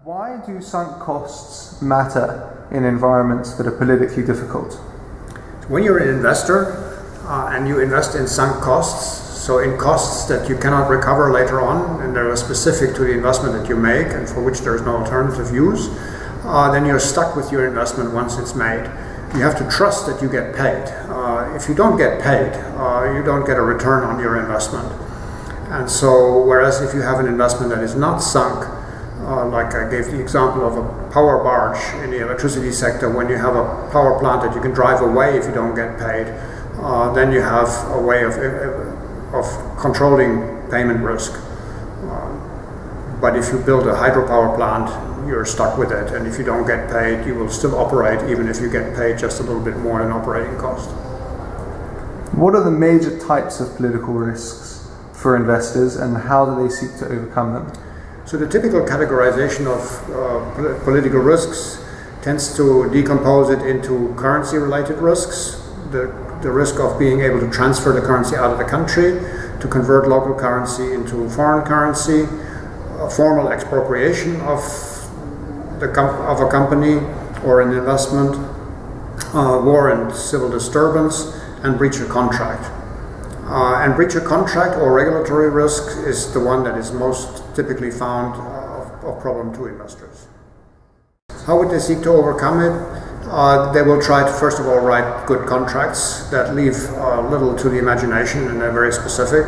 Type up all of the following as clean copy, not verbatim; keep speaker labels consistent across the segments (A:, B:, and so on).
A: Why do sunk costs matter in environments that are politically difficult?
B: When you're an investor and you invest in sunk costs, so in costs that you cannot recover later on and that are specific to the investment that you make and for which there is no alternative use, then you're stuck with your investment once it's made. You have to trust that you get paid. If you don't get paid, you don't get a return on your investment. And so, whereas if you have an investment that is not sunk, like I gave the example of a power barge in the electricity sector, when you have a power plant that you can drive away if you don't get paid, then you have a way of controlling payment risk. But if you build a hydropower plant, you're stuck with it, and if you don't get paid, you will still operate even if you get paid just a little bit more than operating cost.
A: What are the major types of political risks for investors, and how do they seek to overcome them?
B: So the typical categorization of political risks tends to decompose it into currency-related risks, the risk of being able to transfer the currency out of the country, to convert local currency into foreign currency, formal expropriation of a company or an investment, war and civil disturbance, and breach of contract. And breach of contract or regulatory risk is the one that is most typically found of problem to investors. How would they seek to overcome it? They will try to, first of all, write good contracts that leave little to the imagination and they're very specific.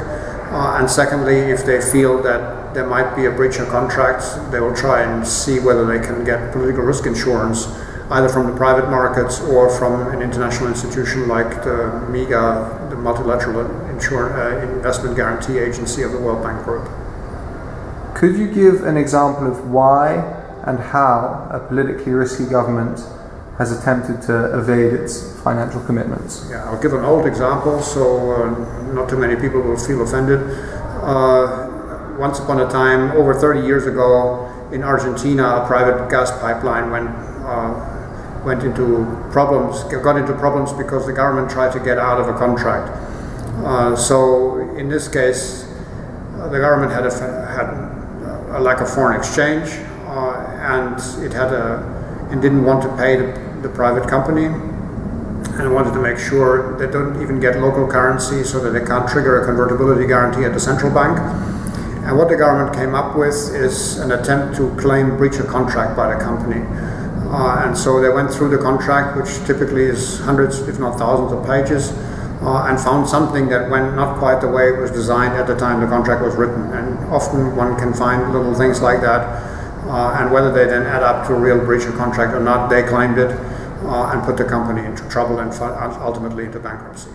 B: And secondly, if they feel that there might be a breach of contract, they will try and see whether they can get political risk insurance, either from the private markets or from an international institution like the MIGA, the Multilateral Investment Guarantee Agency of the World Bank Group.
A: Could you give an example of why and how a politically risky government has attempted to evade its financial commitments?
B: Yeah, I'll give an old example so not too many people will feel offended. Once upon a time, over 30 years ago, in Argentina, a private gas pipeline got into problems because the government tried to get out of a contract. So in this case, the government had a lack of foreign exchange, and it didn't want to pay the private company, and wanted to make sure they don't even get local currency so that they can't trigger a convertibility guarantee at the central bank. And what the government came up with is an attempt to claim breach of contract by the company. And so they went through the contract, which typically is hundreds, if not thousands of pages, and found something that went not quite the way it was designed at the time the contract was written. And often one can find little things like that, and whether they then add up to a real breach of contract or not, they claimed it and put the company into trouble and ultimately into bankruptcy.